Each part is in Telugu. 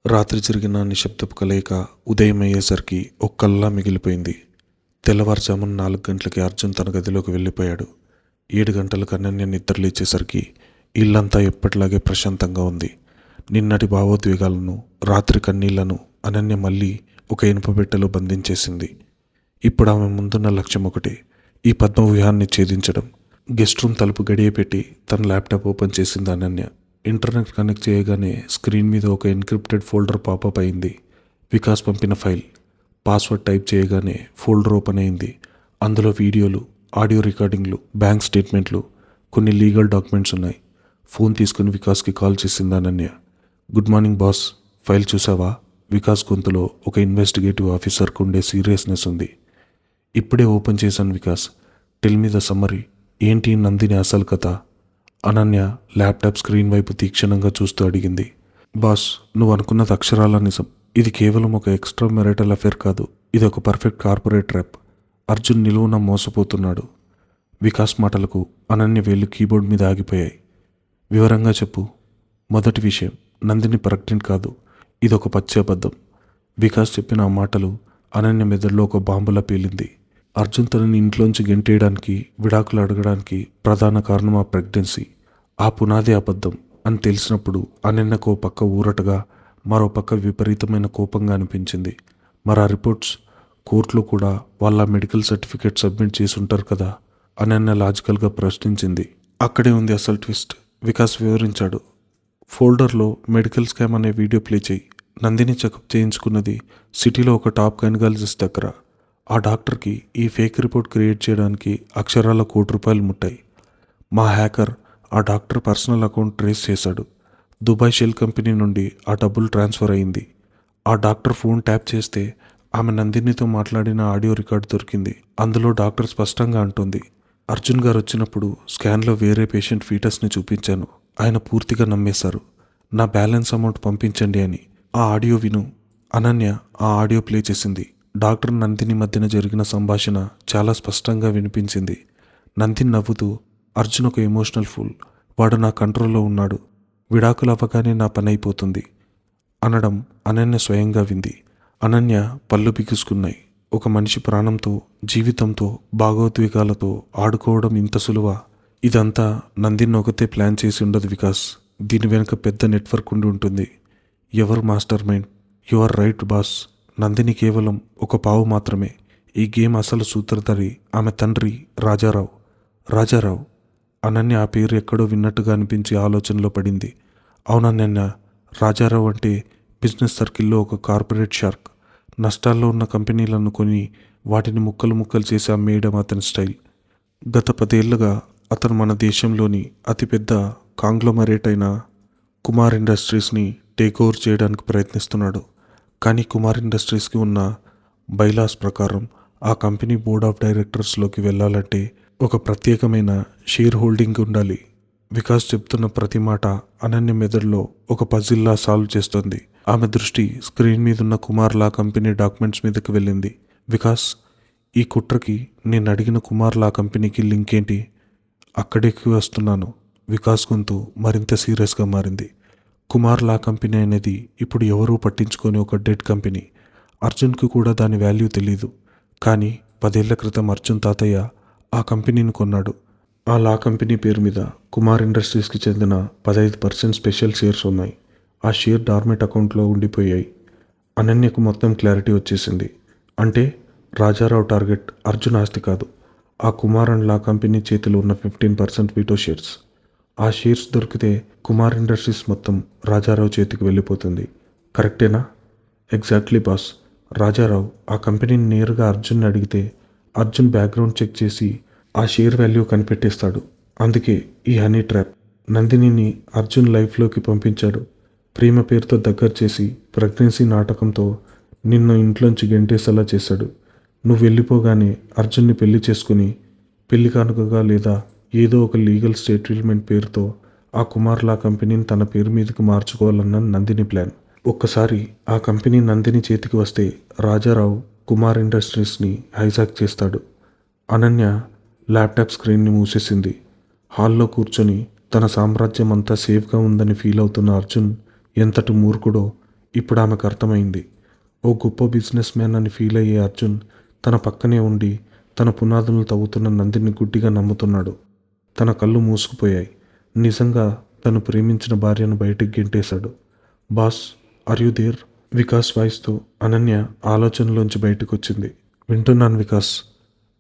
రాత్రి జరిగిన నిశ్శబ్దపు కలయిక ఉదయమయ్యేసరికి ఒక్కల్లా మిగిలిపోయింది. తెల్లవారుజామున 4 గంటలకి అర్జున్ తన గదిలోకి వెళ్ళిపోయాడు. 7 గంటలకు అనన్య నిద్రలేచేసరికి ఇల్లంతా ఎప్పటిలాగే ప్రశాంతంగా ఉంది. నిన్నటి భావోద్వేగాలను, రాత్రి కన్నీళ్లను అనన్య మళ్ళీ ఒక ఇనుపబెట్టెలో బంధించేసింది. ఇప్పుడు ఆమె ముందున్న లక్ష్యం ఒకటే, ఈ పద్మవ్యూహాన్ని ఛేదించడం. గెస్ట్ రూమ్ తలుపు గడియ పెట్టి తన ల్యాప్టాప్ ఓపెన్ చేసింది అనన్య. ఇంటర్నెట్ కనెక్ట్ చేయగానే స్క్రీన్ మీద ఒక ఎన్క్రిప్టెడ్ ఫోల్డర్ పాపప్ అయింది. వికాస్ పంపిన ఫైల్. పాస్వర్డ్ టైప్ చేయగానే ఫోల్డర్ ఓపెన్ అయింది. అందులో వీడియోలు, ఆడియో రికార్డింగ్లు, బ్యాంక్ స్టేట్మెంట్లు, కొన్ని లీగల్ డాక్యుమెంట్స్ ఉన్నాయి. ఫోన్ తీసుకుని వికాస్కి కాల్ చేసింది Ananya. Good morning boss, file చూసావా? వికాస్ గొంతులో ఒక ఇన్వెస్టిగేటివ్ ఆఫీసర్కు ఉండే సీరియస్నెస్ ఉంది. ఇప్పుడే ఓపెన్ చేశాను Vikas, tell me the summary. ఏంటి నందిని అసలు కథ? అనన్య ల్యాప్టాప్ స్క్రీన్ వైపు తీక్షణంగా చూస్తూ అడిగింది. బాస్, నువ్వు అనుకున్నది అక్షరాల నిజం. ఇది కేవలం ఒక ఎక్స్ట్రా మ్యారిటల్ అఫేర్ కాదు, ఇది ఒక పర్ఫెక్ట్ కార్పొరేట్ ర్యాప్. అర్జున్ నిలువున మోసపోతున్నాడు. వికాస్ మాటలకు అనన్య వేళ్ళు కీబోర్డ్ మీద ఆగిపోయాయి. వివరంగా చెప్పు. మొదటి విషయం, నందిని ప్రెగ్నెంట్ కాదు, ఇదొక పచ్చి అబద్ధం. వికాస్ చెప్పిన ఆ మాటలు అనన్య మెదడులో ఒక బాంబులా పేలింది. అర్జున్ తనని ఇంట్లోంచి గెంటేయడానికి, విడాకులు అడగడానికి ప్రధాన కారణం ఆ ప్రెగ్నెన్సీ. ఆ పునాది అబద్ధం అని తెలిసినప్పుడు అనన్యకు ఓ పక్క ఊరటగా, మరో పక్క విపరీతమైన కోపంగా అనిపించింది. మరి ఆ రిపోర్ట్స్ కోర్టులో కూడా వాళ్ళ మెడికల్ సర్టిఫికేట్ సబ్మిట్ చేసి ఉంటారు కదా? అనన్య లాజికల్గా ప్రశ్నించింది. అక్కడే ఉంది అసలు ట్విస్ట్. వికాస్ వివరించాడు. ఫోల్డర్లో మెడికల్ స్కామ్ అనే వీడియో ప్లే చేయి. నందిని చెకప్ చేయించుకున్నది సిటీలో ఒక టాప్ గైనకాలజిస్ట్ దగ్గర. ఆ డాక్టర్కి ఈ ఫేక్ రిపోర్ట్ క్రియేట్ చేయడానికి అక్షరాల ₹1,00,00,000 ముట్టాయి. మా హ్యాకర్ ఆ డాక్టర్ పర్సనల్ అకౌంట్ ట్రేస్ చేశాడు. దుబాయ్ షెల్ కంపెనీ నుండి ఆ డబ్బులు ట్రాన్స్ఫర్ అయింది. ఆ డాక్టర్ ఫోన్ ట్యాప్ చేస్తే ఆమె నందినితో మాట్లాడిన ఆడియో రికార్డు దొరికింది. అందులో డాక్టర్ స్పష్టంగా అంటుంది, అర్జున్ గారు వచ్చినప్పుడు స్కాన్లో వేరే పేషెంట్ ఫీటస్ని చూపించాను. ఆయన పూర్తిగా నమ్మేశారు. నా బ్యాలెన్స్ అమౌంట్ పంపించండి అని. ఆ ఆడియో విను. అనన్య ఆ ఆడియో ప్లే చేసింది. డాక్టర్ నందిని మధ్యన జరిగిన సంభాషణ చాలా స్పష్టంగా వినిపించింది. నందిని నవ్వుతూ, అర్జున్ ఒక ఎమోషనల్ ఫూల్, వాడు నా కంట్రోల్లో ఉన్నాడు, విడాకులు అవ్వగానే నా పని అయిపోతుంది అనడం అనన్య స్వయంగా వింది. అనన్య పళ్ళు బిగుసుకున్నాయి. ఒక మనిషి ప్రాణంతో, జీవితంతో, భావోద్వేగాలతో ఆడుకోవడం ఇంత సులువా? ఇదంతా నందిని ఒకతే ప్లాన్ చేసి ఉండదు వికాస్. దీని వెనుక పెద్ద నెట్వర్క్ ఉండి ఉంటుంది. ఎవరు master mind? You are right boss. Nandini కేవలం ఒక పావు మాత్రమే. ఈ గేమ్ అసలు సూత్రధారి ఆమె తండ్రి రాజారావు. రాజారావు. అనన్య ఆ పేరు ఎక్కడో విన్నట్టుగా అనిపించి ఆలోచనలో పడింది. అవునన్నయ్య, రాజారావు అంటే బిజినెస్ సర్కిల్లో ఒక కార్పొరేట్ షార్క్. నష్టాల్లో ఉన్న కంపెనీలను కొని వాటిని ముక్కలు ముక్కలు చేసి అమ్మేయడం అతని స్టైల్. గత 10 ఏళ్లుగా అతను మన దేశంలోని అతిపెద్ద కాంగ్లోమరేట్ అయిన కుమార్ ఇండస్ట్రీస్ని టేక్ ఓవర్ చేయడానికి ప్రయత్నిస్తున్నాడు. కానీ కుమార్ ఇండస్ట్రీస్కి ఉన్న బైలాస్ ప్రకారం ఆ కంపెనీ బోర్డ్ ఆఫ్ డైరెక్టర్స్లోకి వెళ్ళాలంటే ఒక ప్రత్యేకమైన షేర్ హోల్డింగ్ ఉండాలి. వికాస్ చెప్తున్న ప్రతి మాట అనన్య మెదడులో ఒక పజిల్లా సాల్వ్ చేస్తుంది. ఆమె దృష్టి స్క్రీన్ మీదున్న కుమార్లా కంపెనీ డాక్యుమెంట్స్ మీదకి వెళ్ళింది. వికాస్, ఈ కుట్రకి నేను అడిగిన కుమార్లా కంపెనీకి లింక్ ఏంటి? అక్కడికి వస్తున్నాను. వికాస్ గొంతు మరింత సీరియస్గా మారింది. కుమార్ లా కంపెనీ అనేది ఇప్పుడు ఎవరూ పట్టించుకొని ఒక డెడ్ కంపెనీ. అర్జున్కి కూడా దాని వాల్యూ తెలీదు. కానీ 10 ఏళ్ల క్రితం అర్జున్ తాతయ్య ఆ కంపెనీని కొన్నాడు. ఆ లా కంపెనీ పేరు మీద కుమార్ ఇండస్ట్రీస్కి చెందిన 15% స్పెషల్ షేర్స్ ఉన్నాయి. ఆ షేర్ డార్మెట్ అకౌంట్లో ఉండిపోయాయి. అనన్యకు మొత్తం క్లారిటీ వచ్చేసింది. అంటే రాజారావు టార్గెట్ అర్జున్ ఆస్తి కాదు, ఆ కుమార్ అండ్ లా కంపెనీ చేతిలో ఉన్న 15% వీటో షేర్స్. ఆ షేర్స్ దొరికితే కుమార్ ఇండస్ట్రీస్ మొత్తం రాజారావు చేతికి వెళ్ళిపోతుంది. కరెక్టేనా? Exactly boss. రాజారావు ఆ కంపెనీని నేరుగా అర్జున్ని అడిగితే అర్జున్ బ్యాక్గ్రౌండ్ చెక్ చేసి ఆ షేర్ వాల్యూ కనిపెట్టేస్తాడు. అందుకే ఈ హనీ ట్రాప్. నందినిని అర్జున్ లైఫ్లోకి పంపించాడు. ప్రేమ పేరుతో దగ్గర చేసి ప్రెగ్నెన్సీ నాటకంతో నిన్ను ఇంట్లోంచి గెంటేసేలా చేశాడు. నువ్వు వెళ్ళిపోగానే అర్జున్ని పెళ్లి చేసుకుని పెళ్లి కానుకగా లేదా ఏదో ఒక లీగల్ సెటిల్మెంట్ పేరుతో ఆ కుమార్లా కంపెనీని తన పేరు మీదకి మార్చుకోవాలన్న నందిని ప్లాన్. ఒక్కసారి ఆ కంపెనీ నందిని చేతికి వస్తే రాజారావు కుమార్ ఇండస్ట్రీస్ని హైజాక్ చేస్తాడు. అనన్య ల్యాప్టాప్ స్క్రీన్ని మూసేసింది. హాల్లో కూర్చొని తన సామ్రాజ్యం అంతా సేఫ్గా ఉందని ఫీల్ అవుతున్న అర్జున్ ఎంతటి మూర్ఖుడో ఇప్పుడు ఆమెకు అర్థమైంది. ఓ గొప్ప బిజినెస్ మ్యాన్ అని ఫీల్ అయ్యే అర్జున్ తన పక్కనే ఉండి తన పునాదులను తవ్వుతున్న నందిని గుడ్డిగా నమ్ముతున్నాడు. తన కళ్ళు మూసుకుపోయాయి. నిజంగా తను ప్రేమించిన భార్యను బయటికి గెంటేశాడు. Boss, are you there? Vikas వాయిస్తో అనన్య ఆలోచనలోంచి బయటకొచ్చింది. వింటున్నాను వికాస్.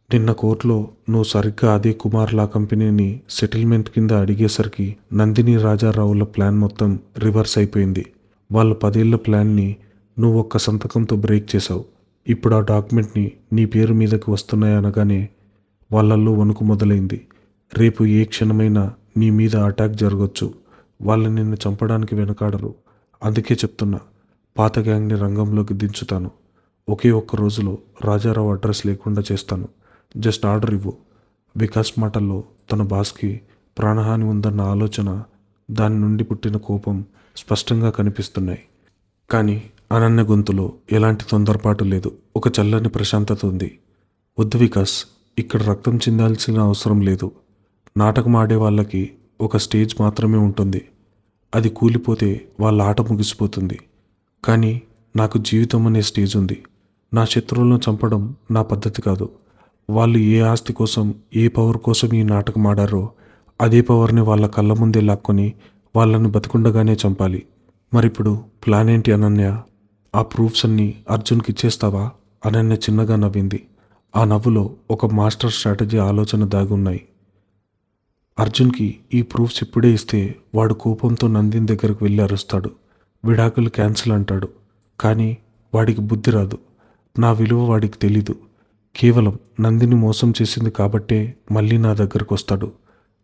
నిన్న కోర్టులో నువ్వు సరిగ్గా అదే కుమార్లా కంపెనీని సెటిల్మెంట్ కింద అడిగేసరికి నందిని రాజారావుల ప్లాన్ మొత్తం రివర్స్ అయిపోయింది. వాళ్ళ 10 ఏళ్ల ప్లాన్ని నువ్వు ఒక్క సంతకంతో బ్రేక్ చేశావు. ఇప్పుడు ఆ డాక్యుమెంట్ని నీ పేరు మీదకి వస్తున్నాయనగానే వాళ్ళల్లో వణుకు మొదలైంది. రేపు ఏ క్షణమైనా నీ మీద అటాక్ జరగొచ్చు. వాళ్ళు నిన్ను చంపడానికి వెనకాడరు. అందుకే చెప్తున్నా, పాత గ్యాంగ్ని రంగంలోకి దించుతాను. ఒకే ఒక్క రోజులో రాజారావు అడ్రస్ లేకుండా చేస్తాను. జస్ట్ ఆర్డర్ ఇవ్వు. వికాస్ మాటల్లో తన బాస్కి ప్రాణహాని ఉందన్న ఆలోచన, దాని నుండి పుట్టిన కోపం స్పష్టంగా కనిపిస్తున్నాయి. కానీ అనన్య గొంతులో ఎలాంటి తొందరపాటు లేదు. ఒక చల్లని ప్రశాంతత ఉంది. వద్దు వికాస్, ఇక్కడ రక్తం చిందాల్సిన అవసరం లేదు. నాటకం ఆడే వాళ్ళకి ఒక స్టేజ్ మాత్రమే ఉంటుంది. అది కూలిపోతే వాళ్ళ ఆట ముగిసిపోతుంది. కానీ నాకు జీవితం అనే స్టేజ్ ఉంది. నా శత్రువులను చంపడం నా పద్ధతి కాదు. వాళ్ళు ఏ ఆస్తి కోసం, ఏ పవర్ కోసం ఈ నాటకం ఆడారో అదే పవర్ని వాళ్ళ కళ్ళ ముందే లాక్కొని వాళ్ళని బతికుండగానే చంపాలి. మరిప్పుడు ప్లాన్ ఏంటి అనన్య? ఆ ప్రూఫ్స్ అన్నీ అర్జున్కి ఇచ్చేస్తావా? అనన్య చిన్నగా నవ్వింది. ఆ నవ్వులో ఒక మాస్టర్ స్ట్రాటజీ ఆలోచన దాగి ఉన్నాయి. అర్జున్కి ఈ ప్రూఫ్స్ ఇప్పుడే ఇస్తే వాడు కోపంతో నందిని దగ్గరకు వెళ్ళి అరుస్తాడు. విడాకులు క్యాన్సిల్ అంటాడు. కానీ వాడికి బుద్ధి రాదు. నా విలువ వాడికి తెలీదు. కేవలం నందిని మోసం చేసింది కాబట్టే మళ్ళీ నా దగ్గరకు వస్తాడు.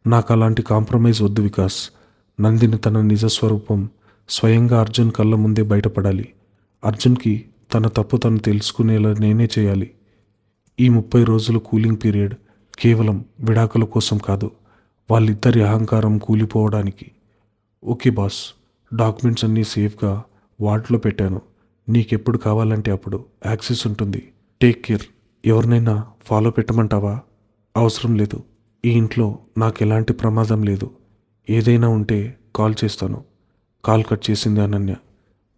నాకు అలాంటి కాంప్రమైజ్ వద్దు వికాస్. నందిని తన నిజస్వరూపం స్వయంగా అర్జున్ కళ్ళ ముందే బయటపడాలి. అర్జున్కి తన తప్పు తను తెలుసుకునేలా నేనే చేయాలి. ఈ 30 రోజుల కూలింగ్ పీరియడ్ కేవలం విడాకుల కోసం కాదు, వాళ్ళిద్దరి అహంకారం కూలిపోవడానికి. ఓకే బాస్, డాక్యుమెంట్స్ అన్నీ సేఫ్గా వార్డ్లో పెట్టాను. నీకెప్పుడు కావాలంటే అప్పుడు యాక్సెస్ ఉంటుంది. Take care. ఎవరినైనా ఫాలో పెట్టమంటావా? అవసరం లేదు. ఈ ఇంట్లో నాకు ఎలాంటి ప్రమాదం లేదు. ఏదైనా ఉంటే కాల్ చేస్తాను. కాల్ కట్ చేసింది అనన్య.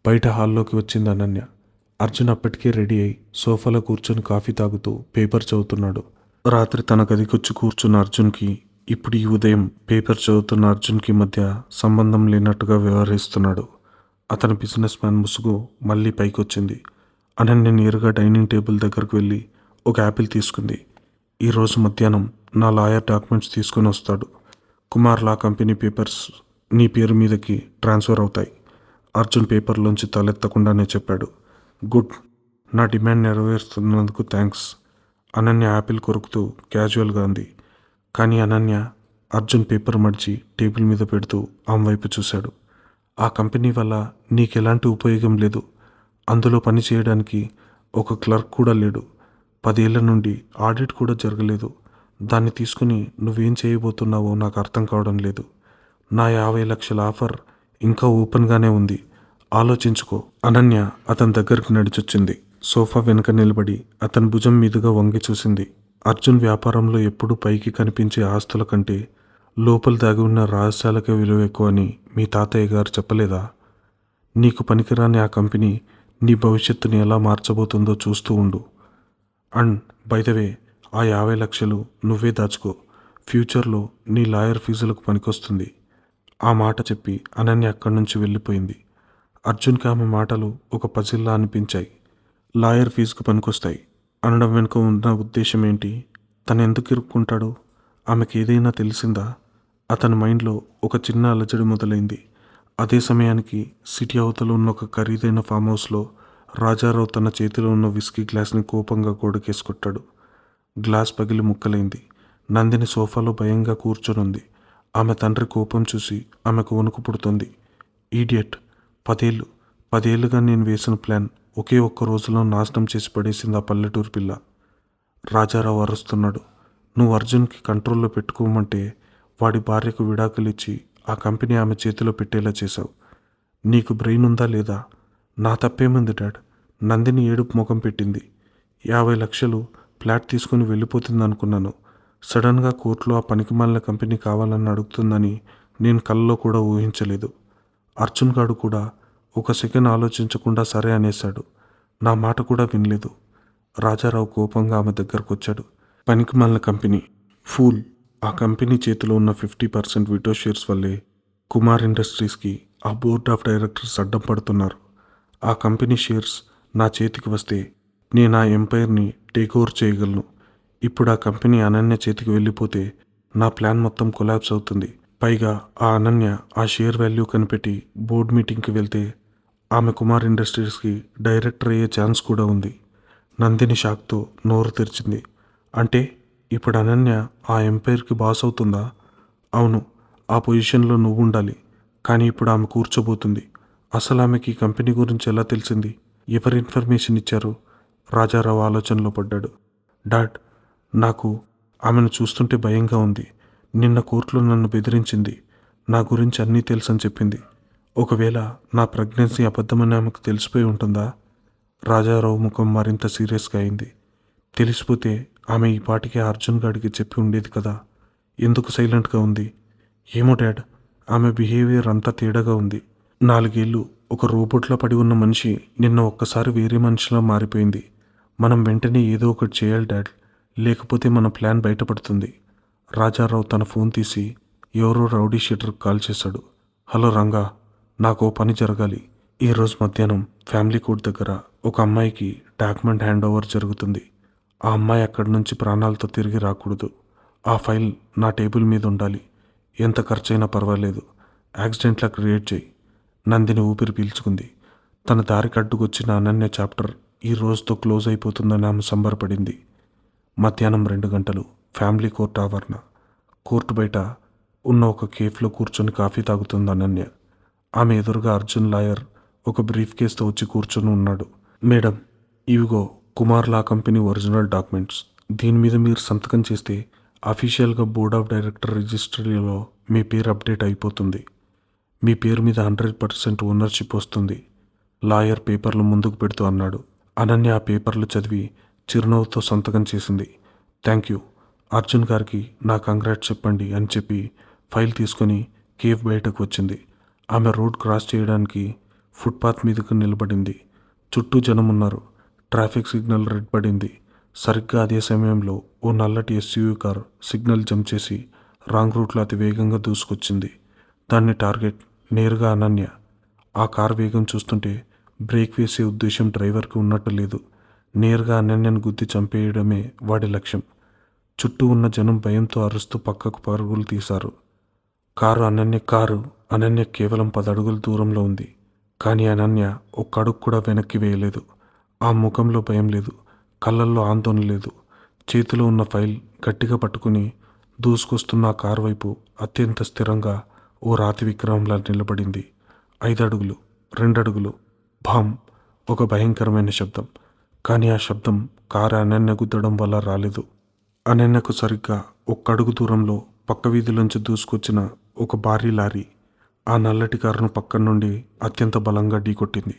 బయట హాల్లోకి వచ్చింది అనన్య. అర్జున్ అప్పటికే రెడీ అయి సోఫాలో కూర్చొని కాఫీ తాగుతూ పేపర్ చదువుతున్నాడు. రాత్రి తన గదికొచ్చి కూర్చున్న అర్జున్కి, ఇప్పుడు ఈ ఉదయం పేపర్ చదువుతున్న అర్జున్కి మధ్య సంబంధం లేనట్టుగా వ్యవహరిస్తున్నాడు. అతని బిజినెస్ మ్యాన్ ముసుగు మళ్ళీ పైకొచ్చింది. అనన్య నేరుగా డైనింగ్ టేబుల్ దగ్గరకు వెళ్ళి ఒక యాపిల్ తీసుకుంది. ఈరోజు మధ్యాహ్నం నా లాయర్ డాక్యుమెంట్స్ తీసుకొని వస్తాడు. కుమార్ లా కంపెనీ పేపర్స్ నీ పేరు మీదకి ట్రాన్స్ఫర్ అవుతాయి. అర్జున్ పేపర్లోంచి తలెత్తకుండానే చెప్పాడు. గుడ్. నా డిమాండ్ నెరవేరుస్తున్నందుకు థ్యాంక్స్. అనన్య యాపిల్ కొరుకుతూ క్యాజువల్గా అంది. కానీ అనన్య అర్జున్ పేపర్ మడిచి టేబుల్ మీద పెడుతూ ఆమె వైపు చూశాడు. ఆ కంపెనీ వల్ల నీకెలాంటి ఉపయోగం లేదు. అందులో పని చేయడానికి ఒక క్లర్క్ కూడా లేడు. 10 ఏళ్ల నుండి ఆడిట్ కూడా జరగలేదు. దాన్ని తీసుకుని నువ్వేం చేయబోతున్నావో నాకు అర్థం కావడం లేదు. నా 50 లక్షల ఆఫర్ ఇంకా ఓపెన్గానే ఉంది. ఆలోచించుకో. అనన్య అతని దగ్గరికి నడిచొచ్చింది. సోఫా వెనుక నిలబడి అతని భుజం మీదుగా వంగి చూసింది. అర్జున్ వ్యాపారంలో ఎప్పుడూ పైకి కనిపించే ఆస్తుల కంటే లోపల దాగి ఉన్న రహస్యాలకే విలువ ఎక్కువ అని మీ తాతయ్య గారు చెప్పలేదా? నీకు పనికిరాని ఆ కంపెనీ నీ భవిష్యత్తుని ఎలా మార్చబోతుందో చూస్తూ ఉండు. అండ్ బై ద వే, ఆ 50 లక్షలు నువ్వే దాచుకో. ఫ్యూచర్లో నీ లాయర్ ఫీజులకు పనికొస్తుంది. ఆ మాట చెప్పి అనన్య అక్కడి నుంచి వెళ్ళిపోయింది. అర్జున్కి ఆమె మాటలు ఒక పజిల్లా అనిపించాయి. లాయర్ ఫీజుకు పనికొస్తాయి అనడం వెనుక ఉన్న ఉద్దేశం ఏంటి? తను ఎందుకు ఇరుక్కుంటాడు? ఆమెకి ఏదైనా తెలిసిందా? అతని మైండ్లో ఒక చిన్న అలజడి మొదలైంది. అదే సమయానికి సిటీ అవతల ఉన్న ఒక ఖరీదైన ఫామ్ హౌస్లో రాజారావు తన చేతిలో ఉన్న విస్కీ గ్లాస్ని కోపంగా గోడకేసుకొట్టాడు. గ్లాస్ పగిలి ముక్కలైంది. నందిని సోఫాలో భయంగా కూర్చొనుంది. ఆమె తండ్రి కోపం చూసి ఆమెకు వణుకు పుడుతుంది. ఈడియట్. 10 ఏళ్ళుగా నేను వేసిన ప్లాన్ ఒకే ఒక్క రోజులో నాశనం చేసి పడేసింది ఆ పల్లెటూరు పిల్ల. రాజారావు అరుస్తున్నాడు. నువ్వు అర్జున్కి కంట్రోల్లో పెట్టుకోమంటే వాడి భార్యకు విడాకులు ఇచ్చి ఆ కంపెనీ ఆమె చేతిలో పెట్టేలా చేశావు. నీకు బ్రెయిన్ ఉందా లేదా? నా తప్పేముంది డాడ్? నందిని ఏడుపు ముఖం పెట్టింది. 50 లక్షలు ఫ్లాట్ తీసుకుని వెళ్ళిపోతుంది అనుకున్నాను. సడన్గా కోర్టులో ఆ పనికిమాలిన కంపెనీ కావాలని అడుగుతుందని నేను కల్లో కూడా ఊహించలేదు. అర్జున్ గాడు కూడా ఒక సెకండ్ ఆలోచించకుండా సరే అనేశాడు. నా మాట కూడా వినలేదు. రాజారావు కోపంగా ఆమె దగ్గరకు వచ్చాడు. పనికిమాలిన కంపెనీ, ఫూల్. ఆ కంపెనీ చేతిలో ఉన్న 50% విటో షేర్స్ వల్లే కుమార్ ఇండస్ట్రీస్కి ఆ బోర్డ్ ఆఫ్ డైరెక్టర్స్ అడ్డం పడుతున్నారు. ఆ కంపెనీ షేర్స్ నా చేతికి వస్తే నేను ఆ ఎంపైర్ని టేక్ ఓవర్ చేయగలను. ఇప్పుడు ఆ కంపెనీ అనన్య చేతికి వెళ్ళిపోతే నా ప్లాన్ మొత్తం కొలాప్స్ అవుతుంది. పైగా ఆ అనన్య ఆ షేర్ వాల్యూ కనిపెట్టి బోర్డ్ మీటింగ్కి వెళ్తే ఆమె కుమార్ ఇండస్ట్రీస్కి డైరెక్టర్ అయ్యే ఛాన్స్ కూడా ఉంది. నందిని షాక్తో నోరు తెరిచింది. అంటే ఇప్పుడు అనన్య ఆ ఎంపైర్కి బాస్ అవుతుందా? అవును, ఆ పొజిషన్లో నువ్వు ఉండాలి. కానీ ఇప్పుడు ఆమె కూర్చోబోతుంది. అసలు ఆమెకి ఈ కంపెనీ గురించి ఎలా తెలిసింది? ఎవరు ఇన్ఫర్మేషన్ ఇచ్చారు? రాజారావు ఆలోచనలో పడ్డాడు. డాడ్, నాకు ఆమెను చూస్తుంటే భయంగా ఉంది. నిన్న కోర్టులో నన్ను బెదిరించింది. నా గురించి అన్నీ తెలుసని చెప్పింది. ఒకవేళ నా ప్రెగ్నెన్సీ అబద్ధమని ఆమెకు తెలిసిపోయి ఉంటుందా? రాజారావు ముఖం మరింత సీరియస్గా అయింది. తెలిసిపోతే ఆమె ఈ పాటికి అర్జున్ గాడికి చెప్పి ఉండేది కదా. ఎందుకు సైలెంట్గా ఉంది? ఏమో డాడ్, ఆమె బిహేవియర్ అంతా తేడాగా ఉంది. 4 ఏళ్ళు ఒక రోబోట్లో పడి ఉన్న మనిషి నిన్న ఒక్కసారి వేరే మనిషిలా మారిపోయింది. మనం వెంటనే ఏదో ఒకటి చేయాలి డాడ్, లేకపోతే మన ప్లాన్ బయటపడుతుంది. రాజారావు తన ఫోన్ తీసి ఎవరో రౌడీ షీటర్కి కాల్ చేశాడు. హలో రంగా, నాకు పని జరగాలి. ఈరోజు మధ్యాహ్నం ఫ్యామిలీ కోర్ట్ దగ్గర ఒక అమ్మాయికి డాక్యుమెంట్ హ్యాండ్ ఓవర్ జరుగుతుంది. ఆ అమ్మాయి అక్కడి నుంచి ప్రాణాలతో తిరిగి రాకూడదు. ఆ ఫైల్ నా టేబుల్ మీద ఉండాలి. ఎంత ఖర్చైనా పర్వాలేదు. యాక్సిడెంట్లా క్రియేట్ చేయి. నందిని ఊపిరి పీల్చుకుంది. తన దారికి అడ్డుకొచ్చిన అనన్య చాప్టర్ ఈ రోజుతో క్లోజ్ అయిపోతుందని ఆమె సంబరపడింది. మధ్యాహ్నం 2 గంటలు ఫ్యామిలీ కోర్టు ఆవరణ. కోర్టు బయట ఉన్న ఒక కేఫ్లో కూర్చొని కాఫీ తాగుతుంది అనన్య. ఆమె ఎదురుగా అర్జున్ లాయర్ ఒక బ్రీఫ్ కేసుతో వచ్చి కూర్చొని ఉన్నాడు. మేడం, ఇవిగో కుమార్ లా కంపెనీ ఒరిజినల్ డాక్యుమెంట్స్. దీని మీద మీరు సంతకం చేస్తే అఫీషియల్గా బోర్డ్ ఆఫ్ డైరెక్టర్ రిజిస్ట్రీలో మీ పేరు అప్డేట్ అయిపోతుంది. మీ పేరు మీద 100% ఓనర్షిప్ వస్తుంది. లాయర్ పేపర్లు ముందుకు పెడుతూ అన్నాడు. అనన్య ఆ పేపర్లు చదివి చిరునవ్వుతో సంతకం చేసింది. థ్యాంక్ యూ, అర్జున్ గారికి నా కంగ్రాట్స్ చెప్పండి అని చెప్పి ఫైల్ తీసుకొని కేఫ్ బయటకు వచ్చింది. ఆమె రోడ్ క్రాస్ చేయడానికి ఫుట్పాత్ మీదకు నిలబడింది. చుట్టూ జనం ఉన్నారు. ట్రాఫిక్ సిగ్నల్ రెడ్ పడింది. సరిగ్గా అదే సమయంలో ఓ నల్లటి ఎస్యూవీ కార్ సిగ్నల్ జంప్ చేసి రాంగ్ రూట్లో అతి వేగంగా దూసుకొచ్చింది. దాన్ని టార్గెట్ నేరుగా అనన్య. ఆ కార్ వేగం చూస్తుంటే బ్రేక్ వేసే ఉద్దేశం డ్రైవర్కి ఉన్నట్టు లేదు. నేరుగా అనన్యను గుద్ది చంపేయడమే వాడి లక్ష్యం. చుట్టూ ఉన్న జనం భయంతో అరుస్తూ పక్కకు పరుగులు తీశారు. కారు అనన్య కేవలం 10 అడుగుల దూరంలో ఉంది. కానీ అనన్య ఒక్క అడుగు కూడా వెనక్కి వేయలేదు. ఆ ముఖంలో భయం లేదు, కళ్ళల్లో ఆందోళన లేదు. చేతిలో ఉన్న ఫైల్ గట్టిగా పట్టుకుని దూసుకొస్తున్న ఆ కారు వైపు అత్యంత స్థిరంగా ఓ రాతి విగ్రహంలా నిలబడింది. 5 అడుగులు, 2 అడుగులు, భామ్! ఒక భయంకరమైన శబ్దం. కానీ ఆ శబ్దం కారు అనన్య గుద్దడం వల్ల రాలేదు. అనన్యకు సరిగ్గా ఒక్క అడుగు దూరంలో పక్క వీధిలోంచి దూసుకొచ్చిన ఒక భారీ లారీ ఆ నల్లటి కారును పక్కన నుండి అత్యంత బలంగా ఢీకొట్టింది.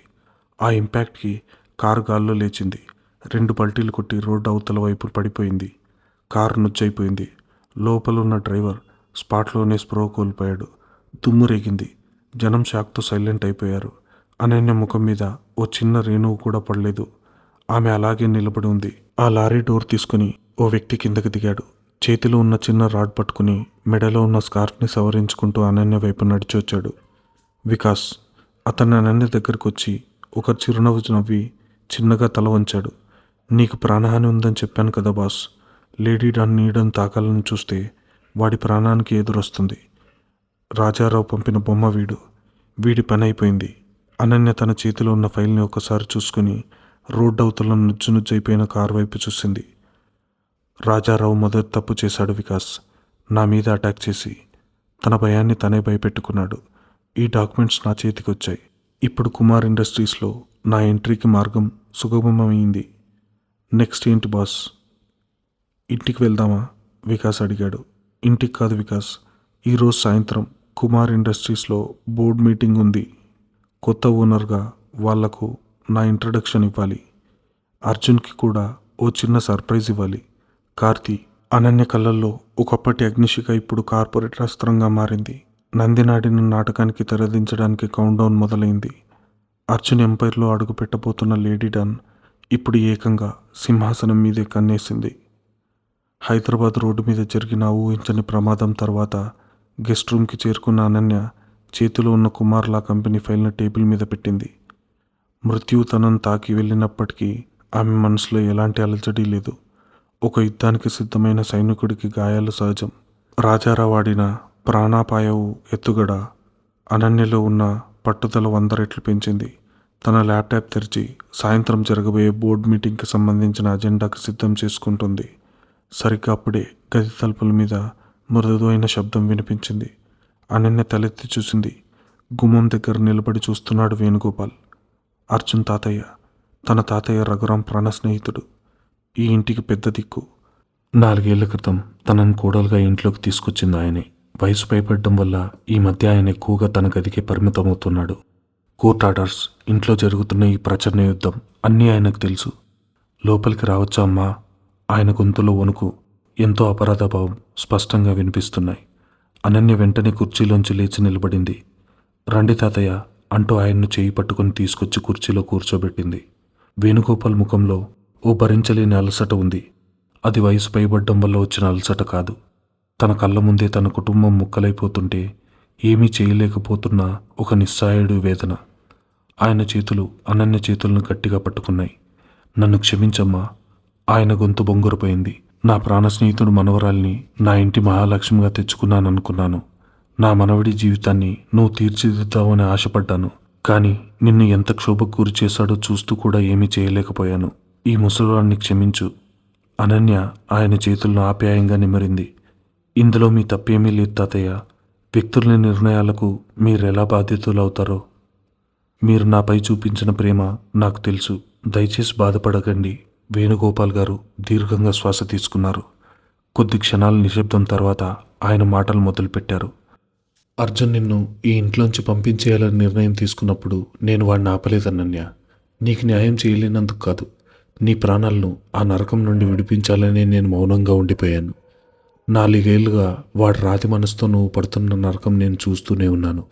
ఆ ఇంపాక్ట్కి కారు గాల్లో లేచింది. 2 పల్టీలు కొట్టి రోడ్డు అవతల వైపు పడిపోయింది. కారు నుజ్జైపోయింది. లోపలున్న డ్రైవర్ స్పాట్లోనే స్పృహ కోల్పోయాడు. దుమ్ము రేగింది. జనం షాక్తో సైలెంట్ అయిపోయారు. అనన్య ముఖం మీద ఓ చిన్న రేణువు కూడా పడలేదు. ఆమె అలాగే నిలబడి ఉంది. ఆ లారీ డోర్ తీసుకుని ఓ వ్యక్తి కిందకి దిగాడు. చేతిలో ఉన్న చిన్న రాడ్ పట్టుకుని మెడలో ఉన్న స్కార్ఫ్ని సవరించుకుంటూ అనన్య వైపు నడిచి వచ్చాడు. వికాస్. అతన్ని అనన్య దగ్గరకు వచ్చి ఒక చిరునవ్వు నవ్వి చిన్నగా తల వంచాడు. నీకు ప్రాణహాని ఉందని చెప్పాను కదా బాస్. లేడీ డాన్ నీడని తాకాలని చూస్తే వాడి ప్రాణానికి ఎదురొస్తుంది. రాజారావు పంపిన బొమ్మ వీడి పని అయిపోయింది. అనన్య తన చేతిలో ఉన్న ఫైల్ని ఒకసారి చూసుకుని రోడ్డు అవతల నుజ్జైపోయిన కారు వైపు చూసింది. రాజారావు మొదటి తప్పు చేశాడు వికాస్. నా మీద అటాక్ చేసి తన భయాన్ని తనే భయపెట్టుకున్నాడు. ఈ డాక్యుమెంట్స్ నా చేతికి వచ్చాయి. ఇప్పుడు కుమార్ ఇండస్ట్రీస్లో నా ఎంట్రీకి మార్గం సుగమమైంది. నెక్స్ట్ ఏంటి బాస్? ఇంటికి వెళ్దామా? వికాస్ అడిగాడు. ఇంటికి కాదు వికాస్, ఈరోజు సాయంత్రం కుమార్ ఇండస్ట్రీస్లో బోర్డ్ మీటింగ్ ఉంది. కొత్త ఓనర్గా వాళ్లకు నా ఇంట్రడక్షన్ ఇవ్వాలి. అర్జున్కి కూడా ఓ చిన్న సర్ప్రైజ్ ఇవ్వాలి. కార్తీ. అనన్య కళ్ళల్లో ఒకప్పటి అగ్నిశిఖ ఇప్పుడు కార్పొరేట్ అస్త్రంగా మారింది. నందినాడిన నాటకానికి తెరదించడానికి కౌంట్ డౌన్ మొదలైంది. అర్జున్ ఎంపైర్లో అడుగుపెట్టబోతున్న లేడీ డాన్ ఇప్పుడు ఏకంగా సింహాసనం మీదే కన్నేసింది. హైదరాబాద్ రోడ్డు మీద జరిగిన ఊహించని ప్రమాదం తర్వాత గెస్ట్ రూమ్కి చేరుకున్న అనన్య చేతిలో ఉన్న కుమార్లా కంపెనీ ఫైల్ని టేబుల్ మీద పెట్టింది. మృత్యువు తనను తాకి వెళ్ళినప్పటికీ ఆమె మనసులో ఎలాంటి అలజడి లేదు. ఒక యుద్ధానికి సిద్ధమైన సైనికుడికి గాయాలు సహజం. రాజారావు ఆడిన ప్రాణాపాయవు ఎత్తుగడ అనన్యలో ఉన్న పట్టుదల 100 రెట్లు పెంచింది. తన ల్యాప్టాప్ తెరిచి సాయంత్రం జరగబోయే బోర్డు మీటింగ్కి సంబంధించిన అజెండాకి సిద్ధం చేసుకుంటుంది. సరిగ్గా అప్పుడే గది తలుపుల మీద మృదువైన శబ్దం వినిపించింది. అనన్య తలెత్తి చూసింది. గుమ్మం దగ్గర నిలబడి చూస్తున్నాడు వేణుగోపాల్. అర్జున్ తాతయ్య. తన తాతయ్య రఘురాం ప్రాణ స్నేహితుడు. ఈ ఇంటికి పెద్ద దిక్కు. 4 ఏళ్ల క్రితం తనను కోడలుగా ఇంట్లోకి తీసుకొచ్చింది ఆయనే. వయసు పైపడడం వల్ల ఈ మధ్య ఆయన ఎక్కువగా తన గదికే పరిమితమవుతున్నాడు. కోర్ట్ ఆర్డర్స్, ఇంట్లో జరుగుతున్న ఈ ప్రచన్న యుద్ధం అన్నీ ఆయనకు తెలుసు. లోపలికి రావచ్చా అమ్మా? ఆయన గొంతులో వణుకు, ఎంతో అపరాధభావం స్పష్టంగా వినిపిస్తున్నాయి. అనన్య వెంటనే కుర్చీలోంచి లేచి నిలబడింది. రండి తాతయ్య అంటూ ఆయన్ను చేయి పట్టుకుని తీసుకొచ్చి కుర్చీలో కూర్చోబెట్టింది. వేణుగోపాల్ ముఖంలో ఓ భరించలేని అలసట ఉంది. అది వయసు పైబడ్డం వల్ల వచ్చిన అలసట కాదు. తన కళ్ళ ముందే తన కుటుంబం ముక్కలైపోతుంటే ఏమీ చేయలేకపోతున్న ఒక నిస్సహాయుడు వేదన. ఆయన చేతులు అనన్య చేతులను గట్టిగా పట్టుకున్నాయి. నన్ను క్షమించమ్మా. ఆయన గొంతు బొంగురపోయింది. నా ప్రాణ స్నేహితుడు మనవరాల్ని నా ఇంటి మహాలక్ష్మిగా తెచ్చుకున్నాననుకున్నాను. నా మనవడి జీవితాన్ని నువ్వు తీర్చిదిద్దావని ఆశపడ్డాను. కానీ నిన్ను ఎంత క్షోభకు గురి చేశాడో చూస్తూ కూడా ఏమీ చేయలేకపోయాను. ఈ ముసలివాడిని క్షమించు. అనన్య ఆయన చేతులను ఆప్యాయంగా నిమిరింది. ఇందులో మీ తప్పేమీ లేదు తాతయ్య. వ్యక్తుల నిర్ణయాలకు మీరెలా బాధ్యతలవుతారో. మీరు నాపై చూపించిన ప్రేమ నాకు తెలుసు. దయచేసి బాధపడకండి. వేణుగోపాల్ గారు దీర్ఘంగా శ్వాస తీసుకున్నారు. కొద్ది క్షణాల నిశ్శబ్దం తర్వాత ఆయన మాటలు మొదలుపెట్టారు. అర్జున్ నిన్ను ఈ ఇంట్లోంచి పంపించేయాలని నిర్ణయం తీసుకున్నప్పుడు నేను వాడిని ఆపలేదన్నన్య. నీకు న్యాయం చేయలేనందుకు కాదు, నీ ప్రాణాలను ఆ నరకం నుండి విడిపించాలని నేను మౌనంగా ఉండిపోయాను. 4 ఏళ్లుగా వాడి రాతి మనసుతో నువ్వు పడుతున్న నరకం నేను చూస్తూనే ఉన్నాను.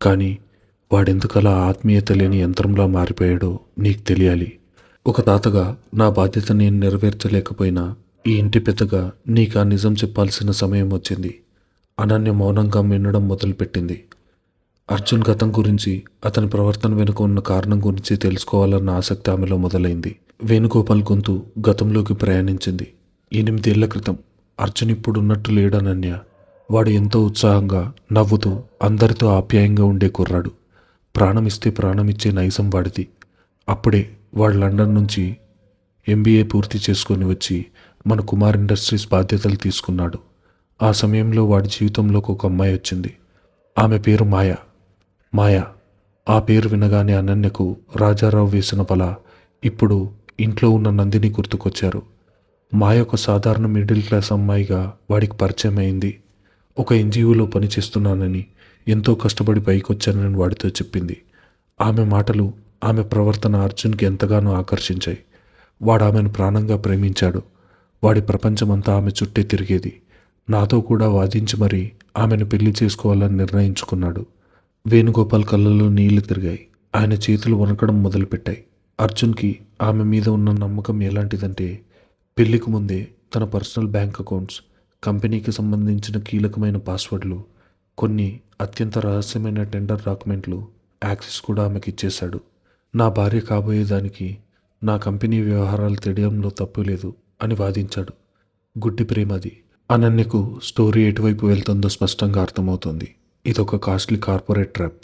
కానీ వాడెందుకలా ఆత్మీయత లేని యంత్రంలా మారిపోయాడో నీకు తెలియాలి. ఒక తాతగా నా బాధ్యత నేను నెరవేర్చలేకపోయినా ఈ ఇంటి పెద్దగా నీకు ఆ నిజం చెప్పాల్సిన సమయం వచ్చింది. అనన్య మౌనంగా వినడం మొదలుపెట్టింది. అర్జున్ గతం గురించి, అతని ప్రవర్తన వెనుక ఉన్న కారణం గురించి తెలుసుకోవాలన్న ఆసక్తి ఆమెలో మొదలైంది. వేణుగోపాల్ గొంతు గతంలోకి ప్రయాణించింది. 8 ఏళ్ల క్రితం అర్జున్ ఇప్పుడున్నట్టు లేడనన్య. వాడు ఎంతో ఉత్సాహంగా, నవ్వుతూ, అందరితో ఆప్యాయంగా ఉండే కుర్రాడు. ప్రాణమిస్తే ప్రాణమిచ్చే నైజం వాడిది. అప్పుడే వాడు లండన్ నుంచి MBA పూర్తి చేసుకొని వచ్చి మన కుమార్ ఇండస్ట్రీస్ బాధ్యతలు తీసుకున్నాడు. ఆ సమయంలో వాడి జీవితంలోకి ఒక అమ్మాయి వచ్చింది. ఆమె పేరు మాయ. ఆ పేరు వినగానే అనన్యకు రాజారావు వేసిన వల ఇప్పుడు ఇంట్లో ఉన్న నందిని గుర్తుకొచ్చారు. మాయ ఒక సాధారణ మిడిల్ క్లాస్ అమ్మాయిగా వాడికి పరిచయం అయింది. ఒక NGOలో పనిచేస్తున్నానని, ఎంతో కష్టపడి పైకొచ్చానని వాడితో చెప్పింది. ఆమె మాటలు, ఆమె ప్రవర్తన అర్జున్కి ఎంతగానో ఆకర్షించాయి. వాడు ఆమెను ప్రాణంగా ప్రేమించాడు. వాడి ప్రపంచమంతా ఆమె చుట్టే తిరిగేది. నాతో కూడా వాదించి మరీ ఆమెను పెళ్లి చేసుకోవాలని నిర్ణయించుకున్నాడు. వేణుగోపాల్ కళ్ళల్లో నీళ్లు తిరిగాయి. ఆయన చేతులు వణకడం మొదలుపెట్టాయి. అర్జున్కి ఆమె మీద ఉన్న నమ్మకం ఎలాంటిదంటే, పెళ్లికి ముందే తన పర్సనల్ బ్యాంక్ అకౌంట్స్, కంపెనీకి సంబంధించిన కీలకమైన పాస్వర్డ్లు, కొన్ని అత్యంత రహస్యమైన టెండర్ డాక్యుమెంట్లు యాక్సెస్ కూడా ఆమెకి ఇచ్చేశాడు. నా భార్య కాబోయేదానికి నా కంపెనీ వ్యవహారాలు తెలియడంలో తప్పు లేదు అని వాదించాడు. గుడ్డి ప్రేమ అది. అనన్యకు స్టోరీ ఎటువైపు వెళ్తుందో స్పష్టంగా అర్థమవుతుంది. ఇదొక కాస్ట్లీ కార్పొరేట్ ట్రాప్.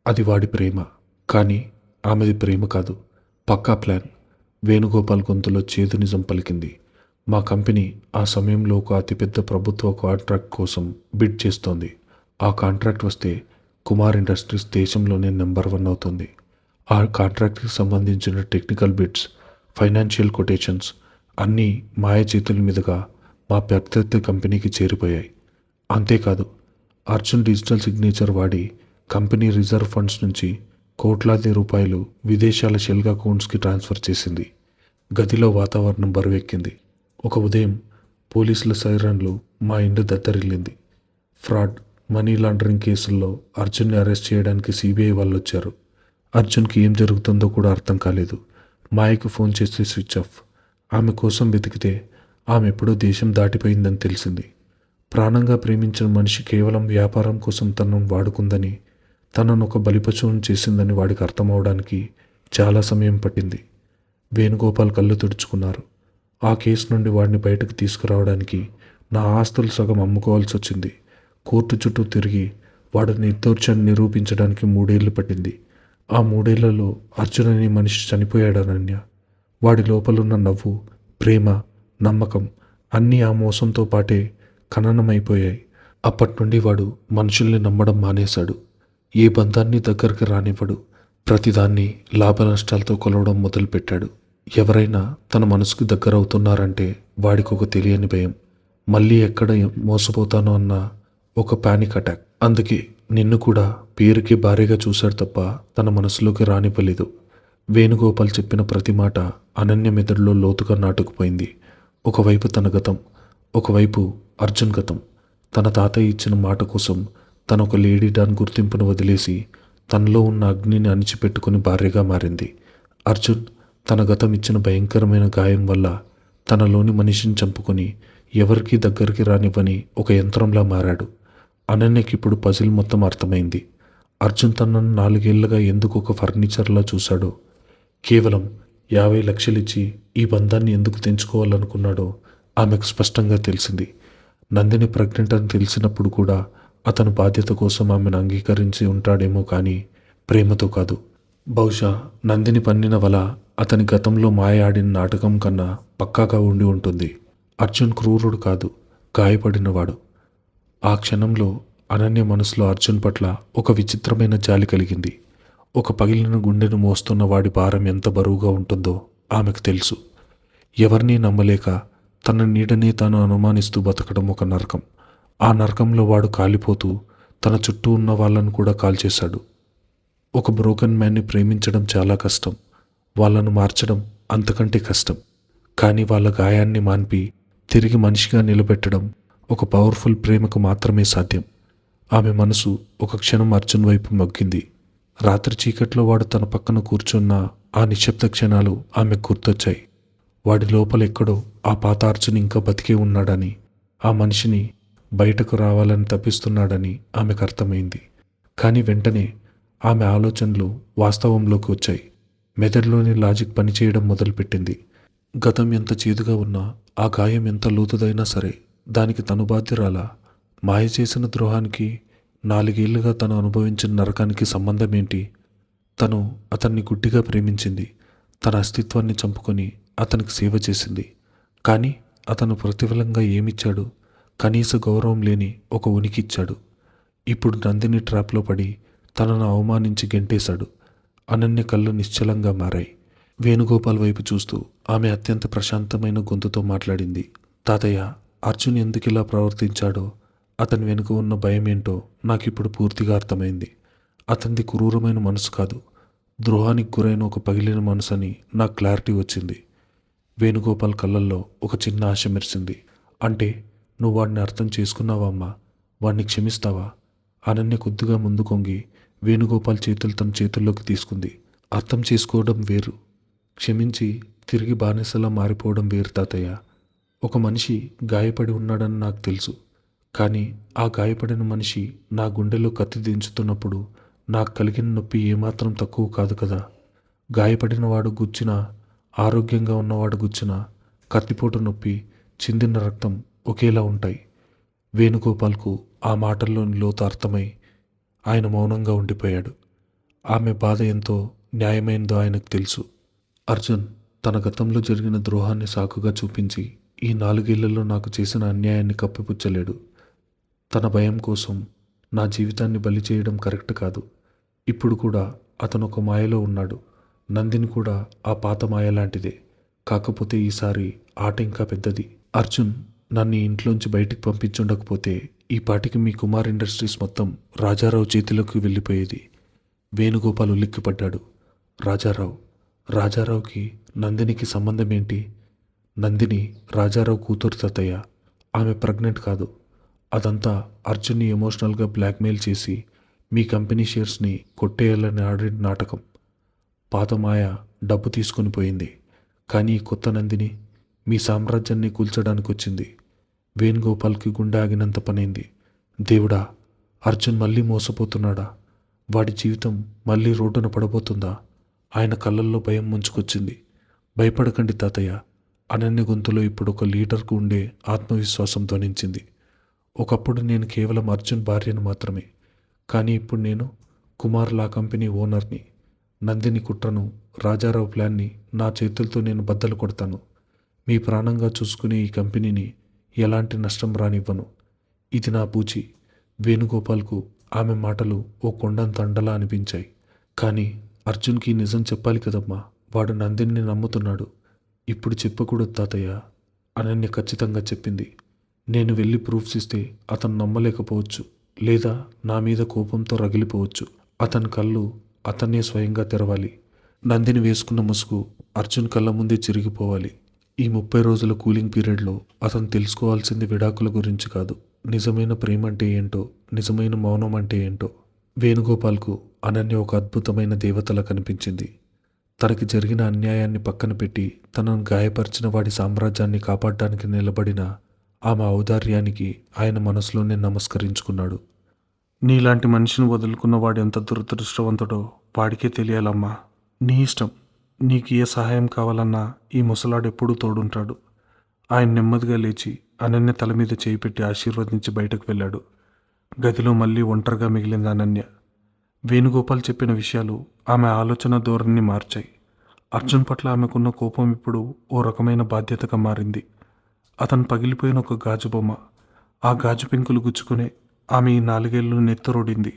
అది వాడి ప్రేమ, కానీ ఆమెది ప్రేమ కాదు, పక్కా ప్లాన్. వేణుగోపాల్ గొంతులో చేదు నిజం పలికింది. మా కంపెనీ ఆ సమయంలో ఒక అతిపెద్ద ప్రభుత్వ కాంట్రాక్ట్ కోసం బిడ్ చేస్తోంది. ఆ కాంట్రాక్ట్ వస్తే కుమార్ ఇండస్ట్రీస్ దేశంలోనే నెంబర్ 1 అవుతుంది. ఆ కాంట్రాక్ట్కి సంబంధించిన టెక్నికల్ బిడ్స్, ఫైనాన్షియల్ కొటేషన్స్ అన్నీ మాయ చేతుల మీదుగా మా ప్రత్యర్థి కంపెనీకి చేరిపోయాయి. అంతేకాదు, అర్జున్ డిజిటల్ సిగ్నేచర్ వాడి కంపెనీ రిజర్వ్ ఫండ్స్ నుంచి కోట్లాది రూపాయలు విదేశాల షెల్ అకౌంట్స్కి ట్రాన్స్ఫర్ చేసింది. గదిలో వాతావరణం బరువెక్కింది. ఒక ఉదయం పోలీసుల సైరన్లు మా ఇంటి దద్దరిల్లింది. ఫ్రాడ్, మనీ లాండరింగ్ కేసుల్లో అర్జున్ని అరెస్ట్ చేయడానికి CBI వాళ్ళు వచ్చారు. అర్జున్కి ఏం జరుగుతుందో కూడా అర్థం కాలేదు. మాయకు ఫోన్ చేస్తే స్విచ్ ఆఫ్. ఆమె కోసం వెతికితే ఆమె ఎప్పుడో దేశం దాటిపోయిందని తెలిసింది. ప్రాణంగా ప్రేమించిన మనిషి కేవలం వ్యాపారం కోసం తనను వాడుకుందని, తనను ఒక బలిపశువును చేసిందని వాడికి అర్థమవడానికి చాలా సమయం పట్టింది. వేణుగోపాల్ కళ్ళు తుడుచుకున్నారు. ఆ కేసు నుండి వాడిని బయటకు తీసుకురావడానికి నా ఆస్తులు సగం అమ్ముకోవాల్సి వచ్చింది. కోర్టు చుట్టూ తిరిగి వాడు నిర్దోషాన్ని నిరూపించడానికి 3 ఏళ్లు పట్టింది. ఆ 3 ఏళ్లలో అర్జున్ అనే మనిషి చనిపోయాడు అనన్య. వాడి లోపలున్న నవ్వు, ప్రేమ, నమ్మకం అన్నీ ఆ మోసంతో పాటే ఖననమైపోయాయి. అప్పటి నుండి వాడు మనుషుల్ని నమ్మడం మానేశాడు. ఏ బంధాన్ని దగ్గరికి రానివ్వడు. ప్రతిదాన్ని లాభ నష్టాలతో కొలవడం మొదలుపెట్టాడు. ఎవరైనా తన మనసుకు దగ్గర అవుతున్నారంటే వాడికి ఒక తెలియని భయం. మళ్ళీ ఎక్కడ మోసపోతానో అన్న ఒక పానిక్ అటాక్. అందుకే నిన్ను కూడా పేరుకి భారీగా చూశాడు తప్ప తన మనసులోకి రానివ్వలేదు. వేణుగోపాల్ చెప్పిన ప్రతి మాట అనన్య మెదడులో లోతుగా నాటుకుపోయింది. ఒకవైపు తన గతం, ఒకవైపు అర్జున్ గతం. తన తాతయ్య ఇచ్చిన మాట కోసం తన ఒక లేడీ డాన్ గుర్తింపును వదిలేసి తనలో ఉన్న అగ్నిని అణిచిపెట్టుకుని భార్యగా మారింది. అర్జున్ తన గతం ఇచ్చిన భయంకరమైన గాయం వల్ల తనలోని మనిషిని చంపుకొని ఎవరికీ దగ్గరికి రానివ్వని ఒక యంత్రంలా మారాడు. అనన్యకి ఇప్పుడు పజిల్ మొత్తం అర్థమైంది. అర్జున్ తనను 4 ఏళ్లుగా ఎందుకు ఒక ఫర్నిచర్లా చూశాడో, కేవలం 50 లక్షలిచ్చి ఈ బంధాన్ని ఎందుకు తెంచుకోవాలనుకున్నాడో ఆమెకు స్పష్టంగా తెలిసింది. నందిని ప్రెగ్నెంట్ అని తెలిసినప్పుడు కూడా అతను బాధ్యత కోసం ఆమెను అంగీకరించి ఉంటాడేమో కానీ ప్రేమతో కాదు. బహుశా నందిని పన్నిన వల అతని గతంలో మాయ ఆడిన నాటకం కన్నా పక్కాగా ఉండి ఉంటుంది. అర్జున్ క్రూరుడు కాదు, గాయపడినవాడు. ఆ క్షణంలో అనన్య మనసులో అర్జున్ పట్ల ఒక విచిత్రమైన జాలి కలిగింది. ఒక పగిలిన గుండెను మోస్తున్న వాడి భారం ఎంత బరువుగా ఉంటుందో ఆమెకు తెలుసు. ఎవరినీ నమ్మలేక తన నీడనే తాను అనుమానిస్తూ బతకడం ఒక నరకం. ఆ నరకంలో వాడు కాలిపోతూ తన చుట్టూ ఉన్న వాళ్ళను కూడా కాల్చేశాడు. ఒక బ్రోకెన్ మ్యాన్ని ప్రేమించడం చాలా కష్టం. వాళ్ళను మార్చడం అంతకంటే కష్టం. కానీ వాళ్ళ గాయాన్ని మాన్పి తిరిగి మనిషిగా నిలబెట్టడం ఒక పవర్ఫుల్ ప్రేమకు మాత్రమే సాధ్యం. ఆమె మనసు ఒక క్షణం అర్జున్ వైపు మొగ్గింది. రాత్రి చీకట్లో వాడు తన పక్కన కూర్చున్న ఆ నిశ్శబ్ద క్షణాలు ఆమెకు గుర్తొచ్చాయి. వాడి లోపల ఎక్కడో ఆ పాత అర్జున్ ఇంకా బతికే ఉన్నాడని, ఆ మనిషిని బయటకు రావాలని తప్పిస్తున్నాడని ఆమెకు అర్థమైంది. కానీ వెంటనే ఆమె ఆలోచనలు వాస్తవంలోకి వచ్చాయి. మెదడులోని లాజిక్ పనిచేయడం మొదలుపెట్టింది. గతం ఎంత చేదుగా ఉన్నా, ఆ గాయం ఎంత లోతుదైనా సరే దానికి తను బాధ్యురాలా? మాయ చేసిన ద్రోహానికి, 4 ఏళ్లుగా తను అనుభవించిన నరకానికి సంబంధం ఏంటి? తను అతన్ని గుడ్డిగా ప్రేమించింది. తన అస్తిత్వాన్ని చంపుకొని అతనికి సేవ చేసింది. కానీ అతను ప్రతిఫలంగా ఏమిచ్చాడు? కనీస గౌరవం లేని ఒక ఉనికి ఇచ్చాడు. ఇప్పుడు నందిని ట్రాప్లో పడి తనను అవమానించి గెంటేశాడు. అనన్య కళ్ళు నిశ్చలంగా మారాయి. వేణుగోపాల్ వైపు చూస్తూ ఆమె అత్యంత ప్రశాంతమైన గొంతుతో మాట్లాడింది. తాతయ్య, అర్జున్ ఎందుకిలా ప్రవర్తించాడో, అతని వెనుక ఉన్న భయమేంటో నాకిప్పుడు పూర్తిగా అర్థమైంది. అతనిది క్రూరమైన మనసు కాదు, ద్రోహానికి గురైన ఒక పగిలిన మనసు అని నాకు క్లారిటీ వచ్చింది. వేణుగోపాల్ కళ్ళల్లో ఒక చిన్న ఆశ మెరిసింది. అంటే నువ్వు వాడిని అర్థం చేసుకున్నావా అమ్మా? వాడిని క్షమిస్తావా? అనన్య కొద్దిగా ముందు కొంగి వేణుగోపాల్ చేతులు తన చేతుల్లోకి తీసుకుంది. అర్థం చేసుకోవడం వేరు, క్షమించి తిరిగి బానిసలా మారిపోవడం వేరు తాతయ్య. ఒక మనిషి గాయపడి ఉన్నాడని నాకు తెలుసు. కానీ ఆ గాయపడిన మనిషి నా గుండెలో కత్తి దించుతున్నప్పుడు నాకు కలిగిన నొప్పి ఏమాత్రం తక్కువ కాదు కదా. గాయపడిన వాడు గుచ్చిన, ఆరోగ్యంగా ఉన్నవాడు గుచ్చిన, కత్తిపోటు నొప్పి, చిందిన రక్తం ఒకేలా ఉంటాయి. వేణుగోపాల్కు ఆ మాటల్లోని లోతు అర్థమై ఆయన మౌనంగా ఉండిపోయాడు. ఆమె బాధ ఎంతో న్యాయమైనదో ఆయనకు తెలుసు. అర్జున్ తన గతంలో జరిగిన ద్రోహాన్ని సాకుగా చూపించి ఈ 4 ఏళ్లలో నాకు చేసిన అన్యాయాన్ని కప్పిపుచ్చలేడు. తన భయం కోసం నా జీవితాన్ని బలి చేయడం కరెక్ట్ కాదు. ఇప్పుడు కూడా అతను ఒక మాయలో ఉన్నాడు. నందిని కూడా ఆ పాత మాయ లాంటిదే. కాకపోతే ఈసారి ఆట ఇంకా పెద్దది. అర్జున్ నన్ను ఈ ఇంట్లోంచి బయటికి పంపించుండకపోతే ఈ పాటికి మీ కుమార్ ఇండస్ట్రీస్ మొత్తం రాజారావు చేతిలోకి వెళ్ళిపోయేది. వేణుగోపాల్ ఉలిక్కిపడ్డాడు. రాజారావు? రాజారావుకి నందినికి సంబంధం ఏంటి? నందిని రాజారావు కూతురు తాతయ్య. ఆమె ప్రెగ్నెంట్ కాదు. అదంతా అర్జున్ని ఎమోషనల్గా బ్లాక్మెయిల్ చేసి మీ కంపెనీ షేర్స్ని కొట్టేయాలని ఆడిన నాటకం. పాత మాయ డబ్బు తీసుకొని పోయింది. కానీ ఈ కొత్త నందిని మీ సామ్రాజ్యాన్ని కూల్చడానికి వచ్చింది. వేణుగోపాల్కి గుండె ఆగినంత పనైంది. దేవుడా, అర్జున్ మళ్ళీ మోసపోతున్నాడా? వాడి జీవితం మళ్ళీ రోడ్డున పడబోతుందా? ఆయన కళ్ళల్లో భయం ముంచుకొచ్చింది. భయపడకండి తాతయ్య. అనన్య గొంతులో ఇప్పుడు ఒక లీడర్కు ఉండే ఆత్మవిశ్వాసం ధ్వనించింది. ఒకప్పుడు నేను కేవలం అర్జున్ భార్యను మాత్రమే. కానీ ఇప్పుడు నేను కుమార్ లా కంపెనీ ఓనర్ని. నందిని కుట్రను, రాజారావు ప్లాన్ని నా చేతులతో నేను బద్దలు కొడతాను. మీ ప్రాణంగా చూసుకునే ఈ కంపెనీని ఎలాంటి నష్టం రానివ్వను. ఇది నా పూచి. వేణుగోపాల్కు ఆమె మాటలు ఓ కొండంత అండలా అనిపించాయి. కానీ అర్జున్కి నిజం చెప్పాలి కదమ్మా. వాడు నందిని నమ్ముతున్నాడు. ఇప్పుడు చెప్పకూడదు తాతయ్య, అనన్య ఖచ్చితంగా చెప్పింది. నేను వెళ్ళి ప్రూఫ్స్ ఇస్తే అతను నమ్మలేకపోవచ్చు, లేదా నా మీద కోపంతో రగిలిపోవచ్చు. అతని కళ్ళు అతన్నే స్వయంగా తెరవాలి. నందిని వేసుకున్న ముసుగు అర్జున్ కళ్ళ ముందే చిరిగిపోవాలి. ఈ 30 రోజుల కూలింగ్ పీరియడ్లో అతను తెలుసుకోవాల్సింది విడాకుల గురించి కాదు, నిజమైన ప్రేమ అంటే ఏంటో, నిజమైన మౌనం అంటే ఏంటో. వేణుగోపాల్కు అనన్య ఒక అద్భుతమైన దేవతలా కనిపించింది. తనకి జరిగిన అన్యాయాన్ని పక్కన పెట్టి తనను గాయపరిచిన వాడి సామ్రాజ్యాన్ని కాపాడడానికి నిలబడిన ఆమె ఔదార్యానికి ఆయన మనసులోనే నమస్కరించుకున్నాడు. నీలాంటి మనిషిని వదులుకున్న వాడు ఎంత దురదృష్టవంతుడో వాడికే తెలియాలమ్మా. నీ ఇష్టం. నీకు ఏ సహాయం కావాలన్నా ఈ ముసలాడు ఎప్పుడూ తోడుంటాడు. ఆయన నెమ్మదిగా లేచి అనన్య తల మీద చేయి పెట్టి ఆశీర్వదించి బయటకు వెళ్ళాడు. గదిలో మళ్ళీ ఒంటరిగా మిగిలింది అనన్య. వేణుగోపాల్ చెప్పిన విషయాలు ఆమె ఆలోచన ధోరణిని మార్చాయి. అర్జున్ పట్ల ఆమెకున్న కోపం ఇప్పుడు ఓ రకమైన బాధ్యతగా మారింది. అతను పగిలిపోయిన ఒక గాజు బొమ్మ. ఆ గాజు పెంకులు గుచ్చుకునే ఆమె ఈ 4 ఏళ్ళు నెత్తరొడింది.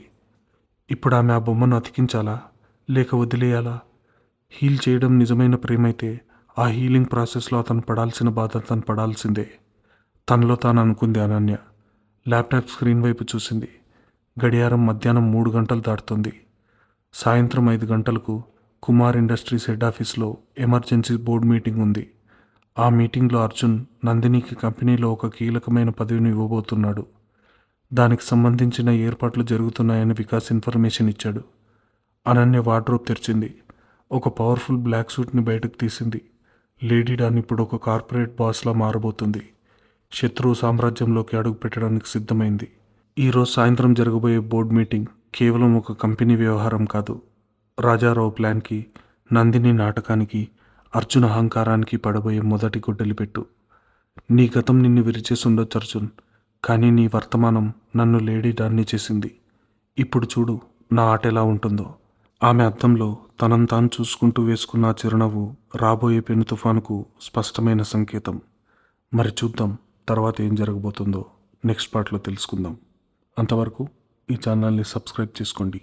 ఇప్పుడు ఆమె ఆ బొమ్మను అతికించాలా, లేక వదిలేయాలా? హీల్ చేయడం నిజమైన ప్రేమైతే ఆ హీలింగ్ ప్రాసెస్లో అతను పడాల్సిన బాధ అతను పడాల్సిందే. తనలో తాను అనుకుంది అనన్య. ల్యాప్టాప్ స్క్రీన్ వైపు చూసింది. గడియారం మధ్యాహ్నం 3 గంటలు దాటుతుంది. సాయంత్రం 5 గంటలకు కుమార్ ఇండస్ట్రీస్ హెడ్ ఆఫీస్లో ఎమర్జెన్సీ బోర్డు మీటింగ్ ఉంది. ఆ మీటింగ్లో అర్జున్ నందినికి కంపెనీలో ఒక కీలకమైన పదవిని ఇవ్వబోతున్నాడు. దానికి సంబంధించిన ఏర్పాట్లు జరుగుతున్నాయని వికాస్ ఇన్ఫర్మేషన్ ఇచ్చాడు. అనన్య వార్డ్రోబ్ తెరిచింది. ఒక పవర్ఫుల్ బ్లాక్ సూట్ని బయటకు తీసింది. లేడీ డాన్ ఇప్పుడు ఒక కార్పొరేట్ బాస్లా మారబోతుంది. శత్రువు సామ్రాజ్యంలోకి అడుగు పెట్టడానికి సిద్ధమైంది. ఈరోజు సాయంత్రం జరగబోయే బోర్డు మీటింగ్ కేవలం ఒక కంపెనీ వ్యవహారం కాదు. రాజారావు ప్లాన్కి, నందిని నాటకానికి, అర్జున్ అహంకారానికి పడబోయే మొదటి గొడ్డలిపెట్టు. నీ గతం నిన్ను విరిచేసి ఉండొచ్చు అర్జున్, కానీ నీ వర్తమానం నన్ను లేడీ డాన్ని చేసింది. ఇప్పుడు చూడు నా ఆట ఎలా ఉంటుందో. ఆమె అద్దంలో తనను తాను చూసుకుంటూ వేసుకున్న ఆ చిరునవ్వు రాబోయే పెను తుఫానుకు స్పష్టమైన సంకేతం. మరి చూద్దాం తర్వాత ఏం జరగబోతుందో నెక్స్ట్ పార్ట్లో తెలుసుకుందాం. అంతవరకు ఈ ఛానల్ని సబ్స్క్రైబ్ చేసుకోండి.